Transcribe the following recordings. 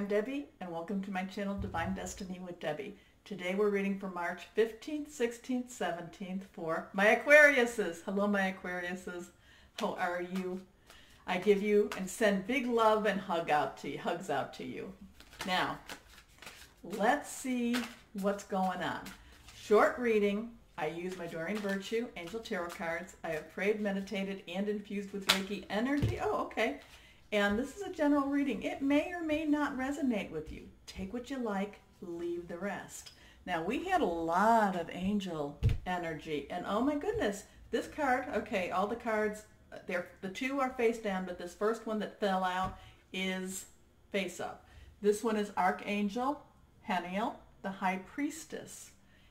I'm Debbie, and welcome to my channel, Divine Destiny with Debbie. Today we're reading for March 15th, 16th, 17th for my Aquariuses. Hello, my Aquariuses. How are you? I give you and send big love and hugs out to you. Now, let's see what's going on. Short reading. I use my Doreen Virtue Angel Tarot cards. I have prayed, meditated, and infused with Reiki energy. Oh, okay. And this is a general reading. It may or may not resonate with you. Take what you like, leave the rest. Now, we had a lot of angel energy, and oh my goodness, this card, okay, all the cards, the two are face down, but this first one that fell out is face up. This one is Archangel Haniel, the High Priestess.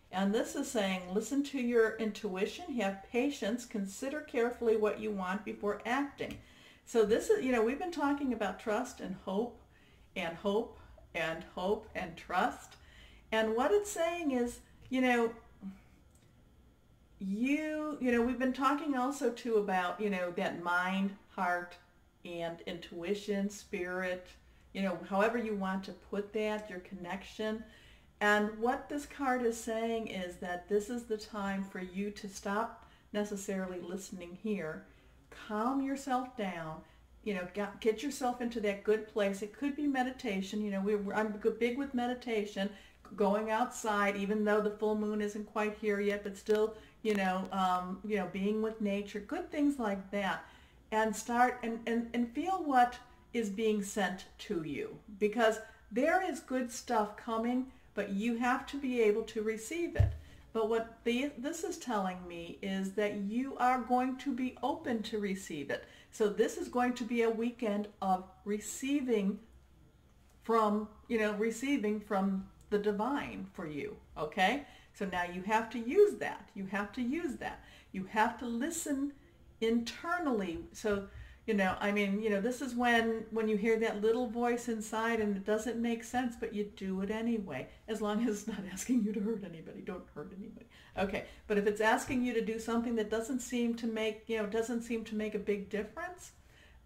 And this is saying, listen to your intuition, have patience, consider carefully what you want before acting. So this is, we've been talking about trust and hope and hope and hope and trust. And what it's saying is, we've been talking also too about, that mind, heart, and intuition, spirit, however you want to put that, your connection. And what this card is saying is that this is the time for you to stop necessarily listening here. Calm yourself down, get yourself into that good place. It could be meditation. I'm big with meditation, going outside, even though the full moon isn't quite here yet, but still, being with nature, good things like that. And start and feel what is being sent to you, because there is good stuff coming, but you have to be able to receive it. But what this is telling me is that you are going to be open to receive it. So this is going to be a weekend of receiving from the divine for you, okay? So now you have to use that. You have to use that. You have to listen internally. So, this is when you hear that little voice inside and it doesn't make sense, but you do it anyway, as long as it's not asking you to hurt anybody. Don't hurt anybody. Okay, but if it's asking you to do something that doesn't seem to make, a big difference,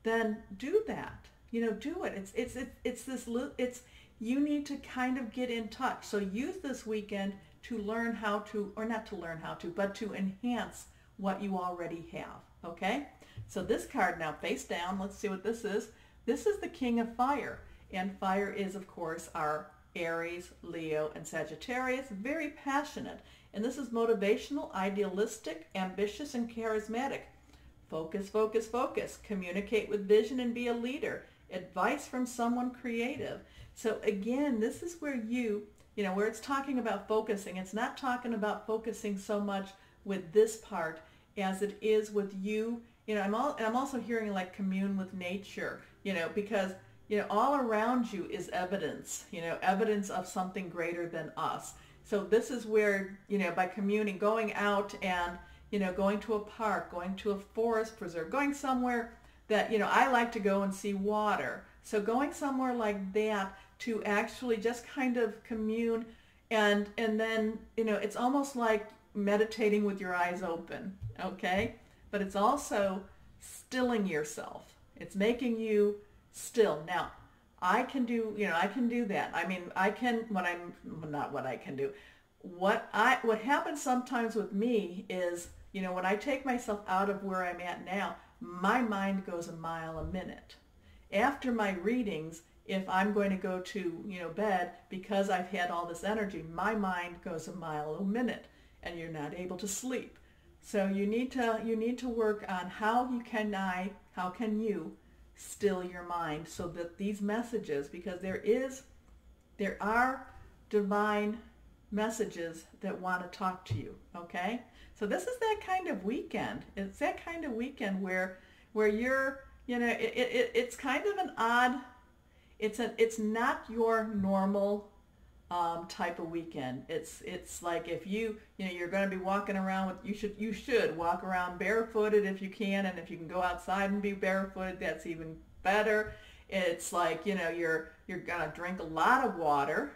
then do that. Do it. You need to kind of get in touch. So use this weekend to learn how to, or not to learn how to, but to enhance what you already have. Okay? So this card now face down, let's see what this is. This is the King of Fire. And fire is, of course, our Aries, Leo, and Sagittarius. Very passionate. And this is motivational, idealistic, ambitious, and charismatic. Focus, focus, focus. Communicate with vision and be a leader. Advice from someone creative. So again, this is where where it's talking about focusing. It's not talking about focusing so much with this part as it is with you. I'm also hearing like commune with nature, because, all around you is evidence, evidence of something greater than us. So this is where, by communing, going out and, going to a park, going to a forest preserve, going somewhere that, I like to go and see water. So going somewhere like that to actually just kind of commune and then, it's almost like meditating with your eyes open, okay? But it's also stilling yourself. It's making you still. Now, I can do that. I mean, what happens sometimes with me is, when I take myself out of where I'm at now, my mind goes a mile a minute. After my readings, if I'm going to go to, bed, because I've had all this energy, my mind goes a mile a minute, and you're not able to sleep. So you need to work on how can you still your mind so that these messages, because there are divine messages that want to talk to you, okay? So this is that kind of weekend. It's that kind of weekend where you're, it's kind of an odd, it's not your normal type of weekend. It's like if you're going to be walking around with, you should walk around barefooted if you can, and if you can go outside and be barefooted, that's even better. It's like, you're going to drink a lot of water.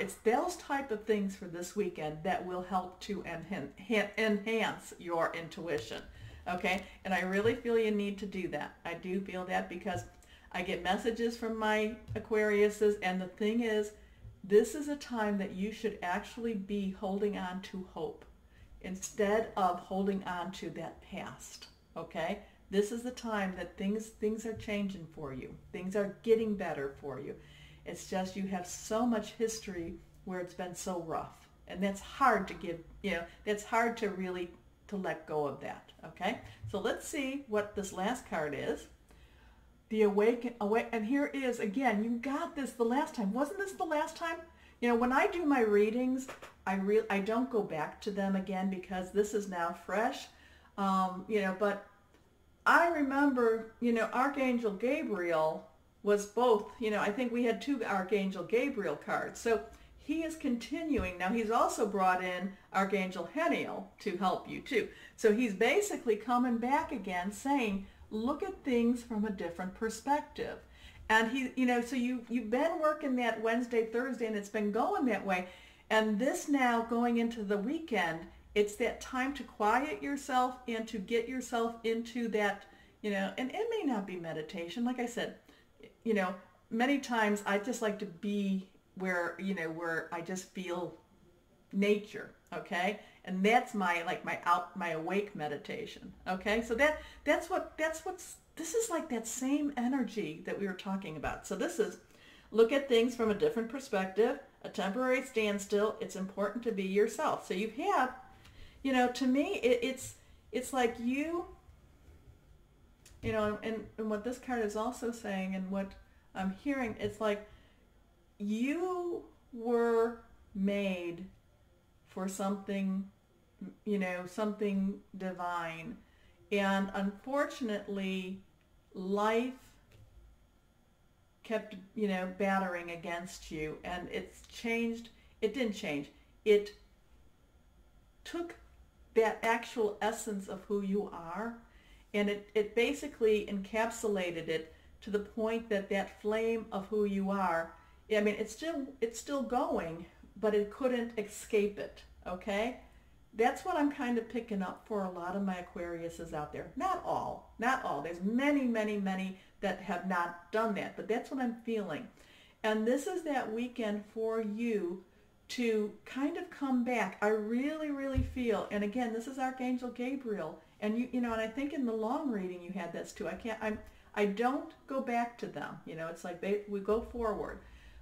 It's those type of things for this weekend that will help to enhance your intuition. Okay? And I really feel you need to do that. I do feel that because I get messages from my Aquariuses, and the thing is, this is a time that you should actually be holding on to hope instead of holding on to that past, okay? This is the time that things are changing for you. Things are getting better for you. It's just you have so much history where it's been so rough. And that's hard to give, that's hard to really to let go of that, okay? So let's see what this last card is. The awake, and here is, again, you got this the last time. Wasn't this the last time? When I do my readings, I don't go back to them again because this is now fresh, but I remember, Archangel Gabriel was both, I think we had two Archangel Gabriel cards. So he is continuing. Now he's also brought in Archangel Heniel to help you too. So he's basically coming back again saying, look at things from a different perspective. And he, so you've been working that Wednesday, Thursday, and it's been going that way. And this now going into the weekend, it's that time to quiet yourself and to get yourself into that, and it may not be meditation. Like I said, many times I just like to be where I just feel nature, okay? And that's my awake meditation, okay? So this is like that same energy that we were talking about. So this is look at things from a different perspective, a temporary standstill. It's important to be yourself. So you have, to me, it's like and what this card is also saying and what I'm hearing, it's like you were made for something, something divine. And unfortunately, life kept, battering against you, and it's changed. It didn't change. It took that actual essence of who you are, and it basically encapsulated it to the point that that flame of who you are, I mean, it's still going, but it couldn't escape it, okay? That's what I'm kind of picking up for a lot of my Aquariuses out there. Not all. There's many, many, many that have not done that, but that's what I'm feeling. And this is that weekend for you to kind of come back. I really, really feel, and again, this is Archangel Gabriel, and and I think in the long reading you had this too. I don't go back to them. It's like we go forward.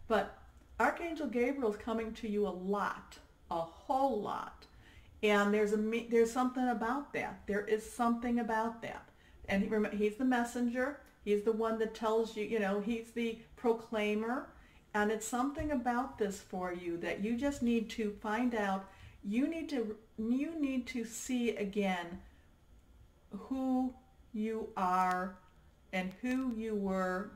But Archangel Gabriel is coming to you a lot, a whole lot. And there's something about that. There is something about that. And he's the messenger. He's the one that tells you, he's the proclaimer. And it's something about this for you that you just need to find out. You need to see again who you are and who you were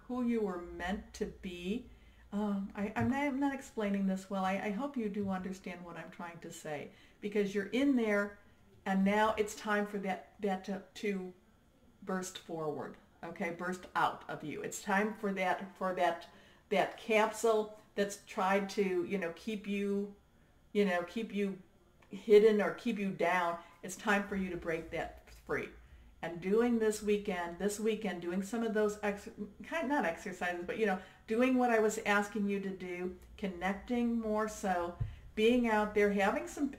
meant to be. I'm not explaining this well. I hope you do understand what I'm trying to say, because you're in there, and now it's time for that to burst forward. Okay, burst out of you. It's time for that capsule that's tried to keep you hidden or keep you down. It's time for you to break that free. And doing this weekend, doing some of those, not exercises, but, doing what I was asking you to do, connecting more so, being out there,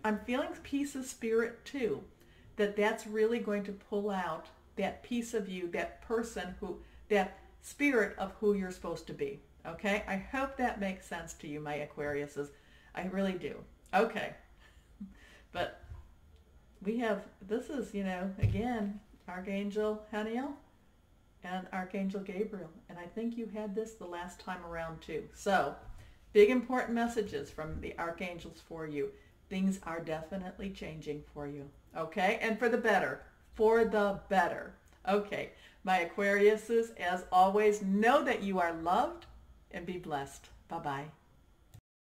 I'm feeling peace of spirit too, that's really going to pull out that piece of you, that person that spirit of who you're supposed to be. Okay? I hope that makes sense to you, my Aquariuses. I really do. Okay. But this is, again, Archangel Haniel and Archangel Gabriel. And I think you had this the last time around too. So, big important messages from the archangels for you. Things are definitely changing for you. Okay? And for the better. For the better. Okay. My Aquariuses, as always, know that you are loved and be blessed. Bye-bye.